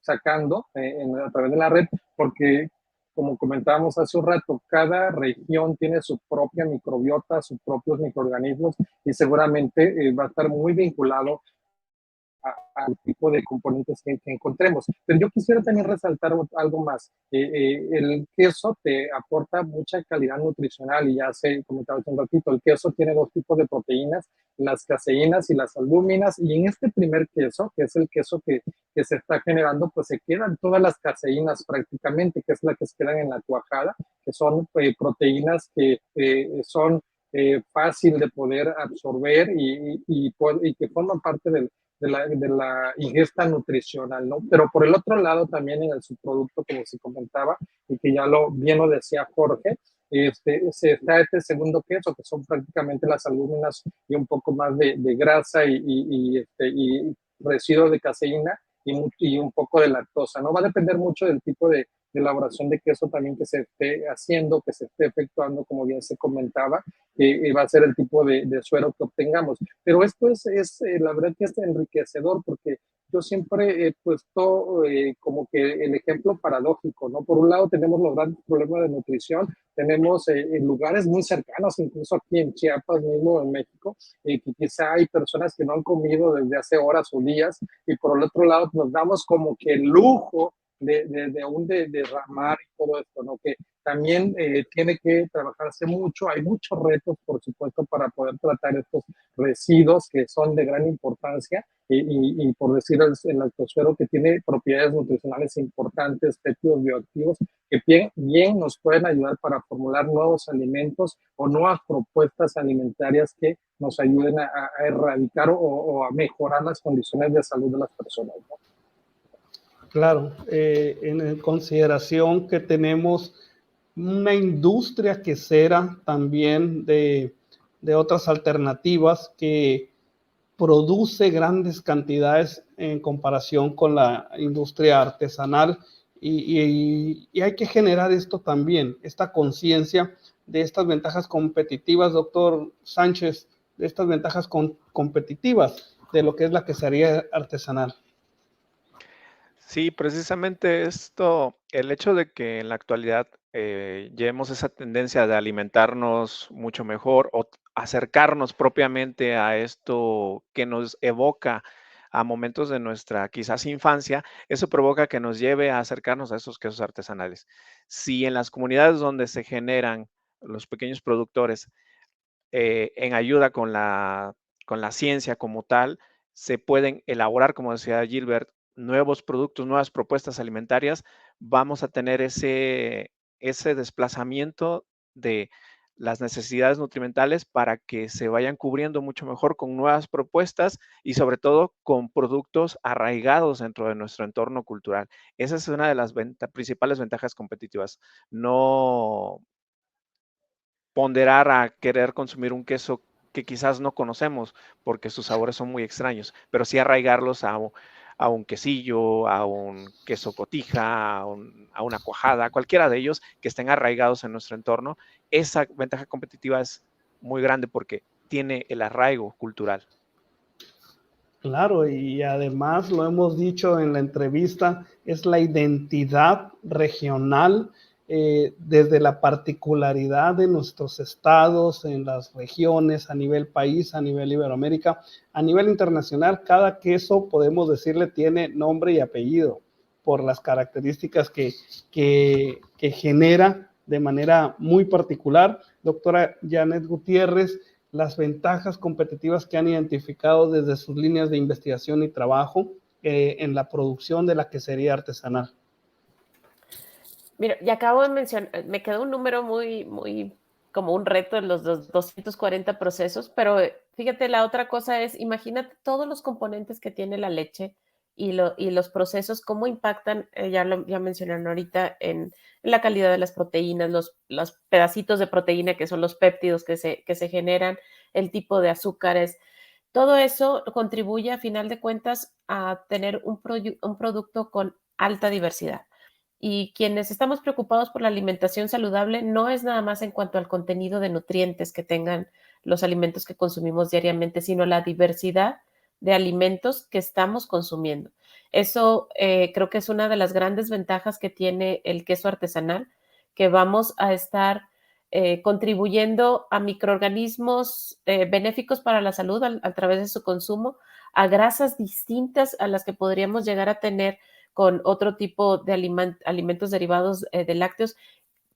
sacando a través de la red, porque como comentábamos hace un rato, cada región tiene su propia microbiota, sus propios microorganismos, y seguramente va a estar muy vinculado al tipo de componentes que encontremos. Pero yo quisiera también resaltar algo más. El queso te aporta mucha calidad nutricional, y ya se comentaba hace un ratito, el queso tiene dos tipos de proteínas, las caseínas y las albúminas, y en este primer queso, que es el queso que se está generando, pues se quedan todas las caseínas prácticamente, que es la que se quedan en la cuajada, que son proteínas que son fácil de poder absorber y que forman parte de la ingesta nutricional, ¿no? Pero por el otro lado, también en el subproducto, como se comentaba, y que ya bien lo decía Jorge, está este segundo queso, que son prácticamente las albúminas y un poco más de grasa y residuo de caseína y un poco de lactosa, ¿no? Va a depender mucho del tipo de elaboración de queso también que se esté haciendo, que se esté efectuando, como bien se comentaba, va a ser el tipo de suero que obtengamos. Pero esto es la verdad que es enriquecedor, porque yo siempre he puesto como que el ejemplo paradójico, ¿no? Por un lado tenemos los grandes problemas de nutrición, tenemos en lugares muy cercanos, incluso aquí en Chiapas mismo, en México, que quizá hay personas que no han comido desde hace horas o días, y por el otro lado nos damos como que el lujo de derramar y todo esto, ¿no? Que también tiene que trabajarse mucho, hay muchos retos, por supuesto, para poder tratar estos residuos que son de gran importancia, y por decir el lactosuero, que tiene propiedades nutricionales importantes, péptidos bioactivos, que bien nos pueden ayudar para formular nuevos alimentos o nuevas propuestas alimentarias que nos ayuden a erradicar o a mejorar las condiciones de salud de las personas, ¿no? Claro, en consideración que tenemos una industria quesera también de otras alternativas que produce grandes cantidades en comparación con la industria artesanal, y hay que generar esto también, esta conciencia de estas ventajas competitivas, doctor Sánchez, de estas ventajas competitivas de lo que es la quesería artesanal. Sí, precisamente esto, el hecho de que en la actualidad llevemos esa tendencia de alimentarnos mucho mejor o acercarnos propiamente a esto que nos evoca a momentos de nuestra quizás infancia, eso provoca que nos lleve a acercarnos a esos quesos artesanales. Si en las comunidades donde se generan los pequeños productores en ayuda con la ciencia como tal, se pueden elaborar, como decía Gilbert, nuevos productos, nuevas propuestas alimentarias, vamos a tener ese desplazamiento de las necesidades nutrimentales para que se vayan cubriendo mucho mejor con nuevas propuestas y sobre todo con productos arraigados dentro de nuestro entorno cultural. Esa es una de las principales ventajas competitivas. No ponderar a querer consumir un queso que quizás no conocemos porque sus sabores son muy extraños, pero sí arraigarlos a un quesillo, a un queso cotija, a una cuajada, cualquiera de ellos que estén arraigados en nuestro entorno. Esa ventaja competitiva es muy grande porque tiene el arraigo cultural. Claro, y además lo hemos dicho en la entrevista, es la identidad regional desde la particularidad de nuestros estados, en las regiones, a nivel país, a nivel Iberoamérica, a nivel internacional. Cada queso, podemos decirle, tiene nombre y apellido por las características que genera de manera muy particular. Doctora Janet Gutiérrez, las ventajas competitivas que han identificado desde sus líneas de investigación y trabajo en la producción de la quesería artesanal. Mira, ya acabo de mencionar, me quedó un número muy como un reto en los 240 procesos, pero fíjate, la otra cosa es, imagínate todos los componentes que tiene la leche y los procesos, cómo impactan, ya mencionaron ahorita, en la calidad de las proteínas, los pedacitos de proteína que son los péptidos que se generan, el tipo de azúcares. Todo eso contribuye, a final de cuentas, a tener un producto con alta diversidad. Y quienes estamos preocupados por la alimentación saludable no es nada más en cuanto al contenido de nutrientes que tengan los alimentos que consumimos diariamente, sino la diversidad de alimentos que estamos consumiendo. Eso creo que es una de las grandes ventajas que tiene el queso artesanal, que vamos a estar contribuyendo a microorganismos benéficos para la salud a través de su consumo, a grasas distintas a las que podríamos llegar a tener con otro tipo de alimentos derivados de lácteos,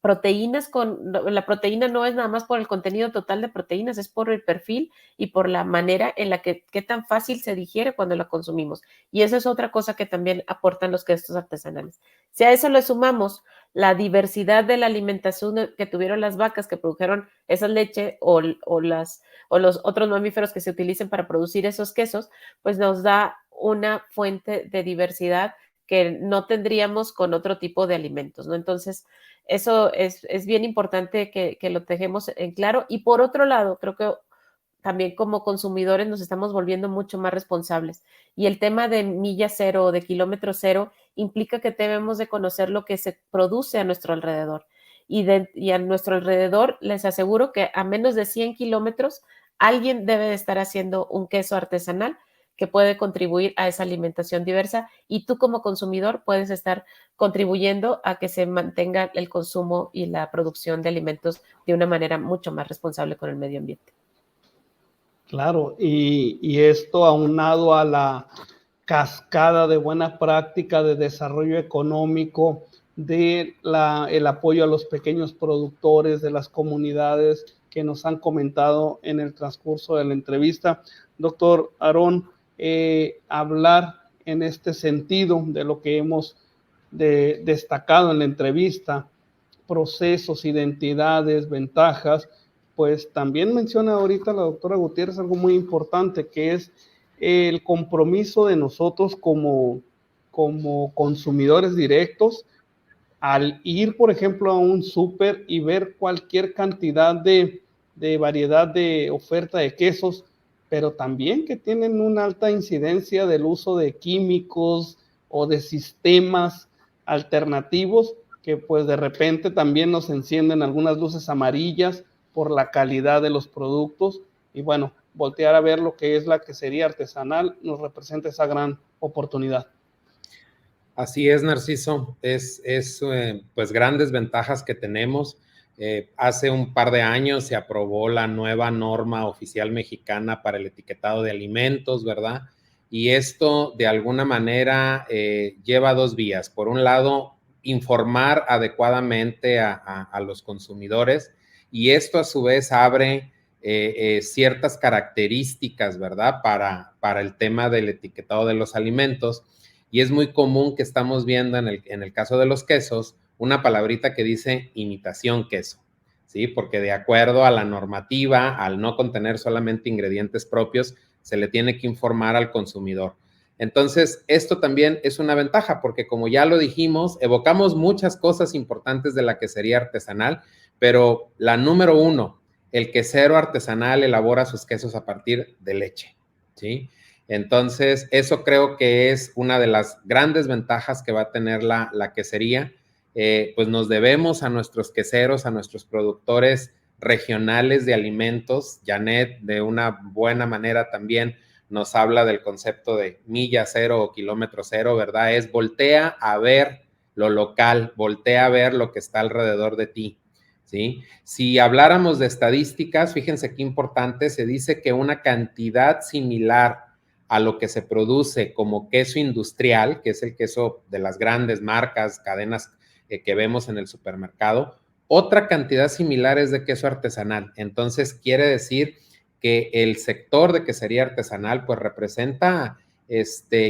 proteínas la proteína no es nada más por el contenido total de proteínas, es por el perfil y por la manera en la que qué tan fácil se digiere cuando la consumimos. Y eso es otra cosa que también aportan los quesos artesanales. Si a eso le sumamos la diversidad de la alimentación que tuvieron las vacas que produjeron esa leche o los otros mamíferos que se utilicen para producir esos quesos, pues nos da una fuente de diversidad que no tendríamos con otro tipo de alimentos, ¿no? Entonces, eso es bien importante que lo dejemos en claro. Y por otro lado, creo que también como consumidores nos estamos volviendo mucho más responsables. Y el tema de milla cero o de kilómetro cero implica que debemos de conocer lo que se produce a nuestro alrededor. Y a nuestro alrededor les aseguro que a menos de 100 kilómetros alguien debe de estar haciendo un queso artesanal que puede contribuir a esa alimentación diversa y tú como consumidor puedes estar contribuyendo a que se mantenga el consumo y la producción de alimentos de una manera mucho más responsable con el medio ambiente. Claro, y esto aunado a la cascada de buena práctica de desarrollo económico, de el apoyo a los pequeños productores, de las comunidades que nos han comentado en el transcurso de la entrevista. Doctor Aarón, hablar en este sentido de lo que hemos destacado en la entrevista, procesos, identidades, ventajas, pues también menciona ahorita la doctora Gutiérrez algo muy importante, que es el compromiso de nosotros como consumidores directos al ir, por ejemplo, a un súper y ver cualquier cantidad de variedad de oferta de quesos, pero también que tienen una alta incidencia del uso de químicos o de sistemas alternativos que pues de repente también nos encienden algunas luces amarillas por la calidad de los productos y bueno, voltear a ver lo que es la quesería artesanal nos representa esa gran oportunidad. Así es, Narciso, es pues grandes ventajas que tenemos. Hace un par de años se aprobó la nueva norma oficial mexicana para el etiquetado de alimentos, ¿verdad? Y esto de alguna manera lleva dos vías. Por un lado, informar adecuadamente a los consumidores y esto a su vez abre ciertas características, ¿verdad? Para el tema del etiquetado de los alimentos. Y es muy común que estamos viendo en el caso de los quesos una palabrita que dice imitación queso, ¿sí? Porque de acuerdo a la normativa, al no contener solamente ingredientes propios, se le tiene que informar al consumidor. Entonces, esto también es una ventaja porque, como ya lo dijimos, evocamos muchas cosas importantes de la quesería artesanal, pero la número uno, el quesero artesanal elabora sus quesos a partir de leche, ¿sí? Entonces, eso creo que es una de las grandes ventajas que va a tener la quesería. Pues nos debemos a nuestros queseros, a nuestros productores regionales de alimentos. Janet, de una buena manera también nos habla del concepto de milla cero o kilómetro cero, ¿verdad? Es voltea a ver lo local, voltea a ver lo que está alrededor de ti, ¿sí? Si habláramos de estadísticas, fíjense qué importante, se dice que una cantidad similar a lo que se produce como queso industrial, que es el queso de las grandes marcas, cadenas que vemos en el supermercado, otra cantidad similar es de queso artesanal. Entonces, quiere decir que el sector de quesería artesanal pues representa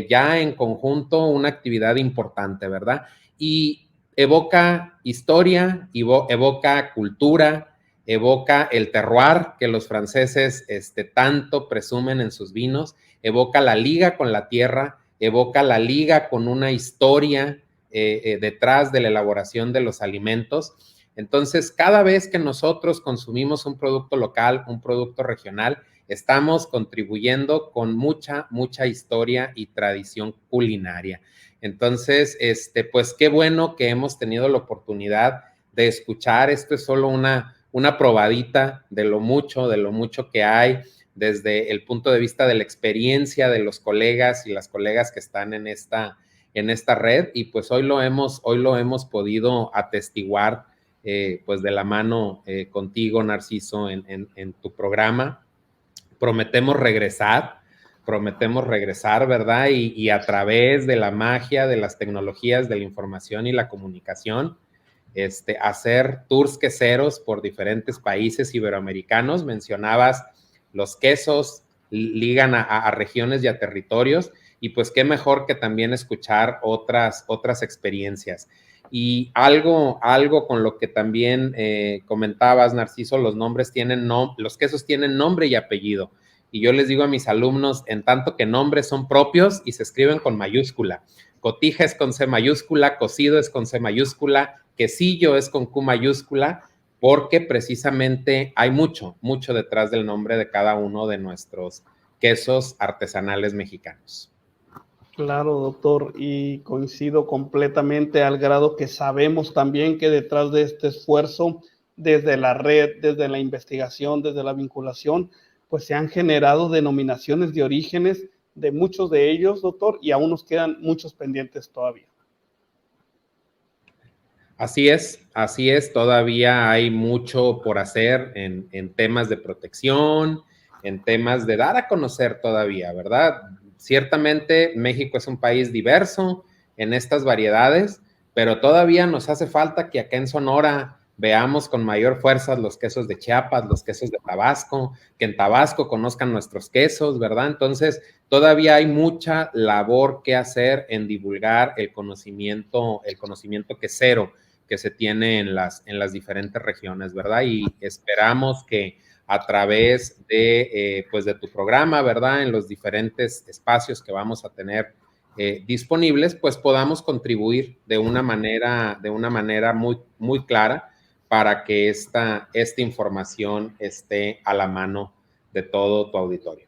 ya en conjunto una actividad importante, ¿verdad? Y evoca historia, evoca cultura, evoca el terroir que los franceses tanto presumen en sus vinos, evoca la liga con la tierra, evoca la liga con una historia detrás de la elaboración de los alimentos. Entonces, cada vez que nosotros consumimos un producto local, un producto regional, estamos contribuyendo con mucha, mucha historia y tradición culinaria. Entonces, pues qué bueno que hemos tenido la oportunidad de escuchar. Esto es solo una probadita de lo mucho que hay desde el punto de vista de la experiencia de los colegas y las colegas que están en esta red, y pues hoy lo hemos podido atestiguar pues de la mano contigo, Narciso, en tu programa. Prometemos regresar, ¿verdad? Y a través de la magia de las tecnologías de la información y la comunicación, hacer tours queseros por diferentes países iberoamericanos. Mencionabas los quesos ligan a regiones y a territorios, y pues qué mejor que también escuchar otras experiencias. Y algo con lo que también comentabas, Narciso, los quesos tienen nombre y apellido. Y yo les digo a mis alumnos, en tanto que nombres son propios y se escriben con mayúscula. Cotija es con C mayúscula, cocido es con C mayúscula, quesillo es con Q mayúscula, porque precisamente hay mucho detrás del nombre de cada uno de nuestros quesos artesanales mexicanos. Claro, doctor, y coincido completamente al grado que sabemos también que detrás de este esfuerzo, desde la red, desde la investigación, desde la vinculación, pues se han generado denominaciones de orígenes de muchos de ellos, doctor, y aún nos quedan muchos pendientes todavía. Así es, todavía hay mucho por hacer en temas de protección, en temas de dar a conocer todavía, ¿verdad? Ciertamente México es un país diverso en estas variedades, pero todavía nos hace falta que acá en Sonora veamos con mayor fuerza los quesos de Chiapas, los quesos de Tabasco, que en Tabasco conozcan nuestros quesos, ¿verdad? Entonces, todavía hay mucha labor que hacer en divulgar el conocimiento quesero que se tiene en las diferentes regiones, ¿verdad? Y esperamos que a través de, pues de tu programa, ¿verdad? En los diferentes espacios que vamos a tener disponibles, pues podamos contribuir de una manera muy, muy clara para que esta janequeo esté a la mano de todo tu auditorio.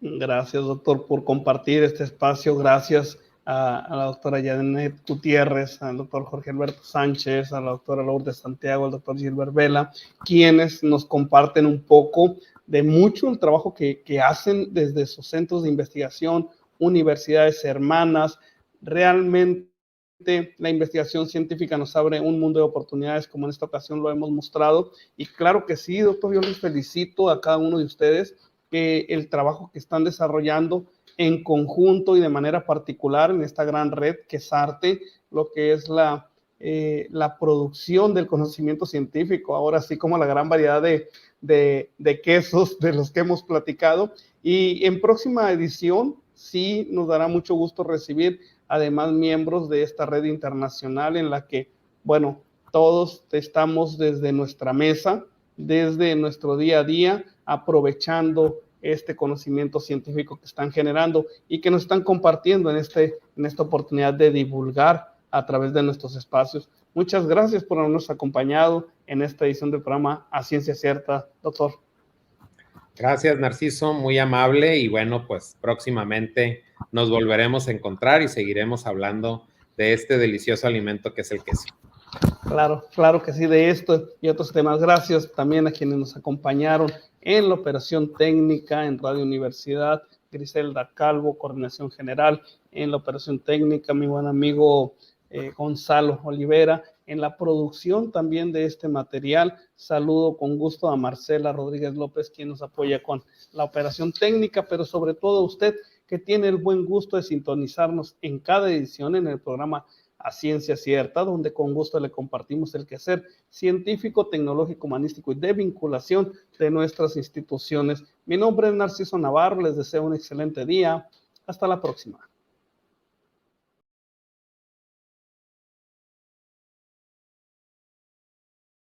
Gracias, doctor, por compartir este espacio. Gracias a la doctora Janet Gutiérrez, al doctor Jorge Alberto Sánchez, a la doctora Lourdes Santiago, al doctor Gilbert Vela, quienes nos comparten un poco de mucho el trabajo que hacen desde sus centros de investigación, universidades hermanas. Realmente la investigación científica nos abre un mundo de oportunidades, como en esta ocasión lo hemos mostrado. Y claro que sí, doctor, yo les felicito a cada uno de ustedes que el trabajo que están desarrollando en conjunto y de manera particular en esta gran red que es arte, lo que es la producción del conocimiento científico, ahora sí como la gran variedad de quesos de los que hemos platicado. Y en próxima edición sí nos dará mucho gusto recibir además miembros de esta red internacional en la que, bueno, todos estamos desde nuestra mesa, desde nuestro día a día, aprovechando este conocimiento científico que están generando y que nos están compartiendo en esta oportunidad de divulgar a través de nuestros espacios. Muchas gracias por habernos acompañado en esta edición del programa A Ciencia Cierta, doctor. Gracias, Narciso, muy amable, y bueno, pues próximamente nos volveremos a encontrar y seguiremos hablando de este delicioso alimento que es el queso. Claro, claro que sí, de esto y otros temas. Gracias también a quienes nos acompañaron en la operación técnica en Radio Universidad, Griselda Calvo, coordinación general en la operación técnica, mi buen amigo Gonzalo Olivera, en la producción también de este material. Saludo con gusto a Marcela Rodríguez López, quien nos apoya con la operación técnica, pero sobre todo a usted que tiene el buen gusto de sintonizarnos en cada edición en el programa A Ciencia Cierta, donde con gusto le compartimos el quehacer científico, tecnológico, humanístico y de vinculación de nuestras instituciones. Mi nombre es Narciso Navarro, les deseo un excelente día. Hasta la próxima.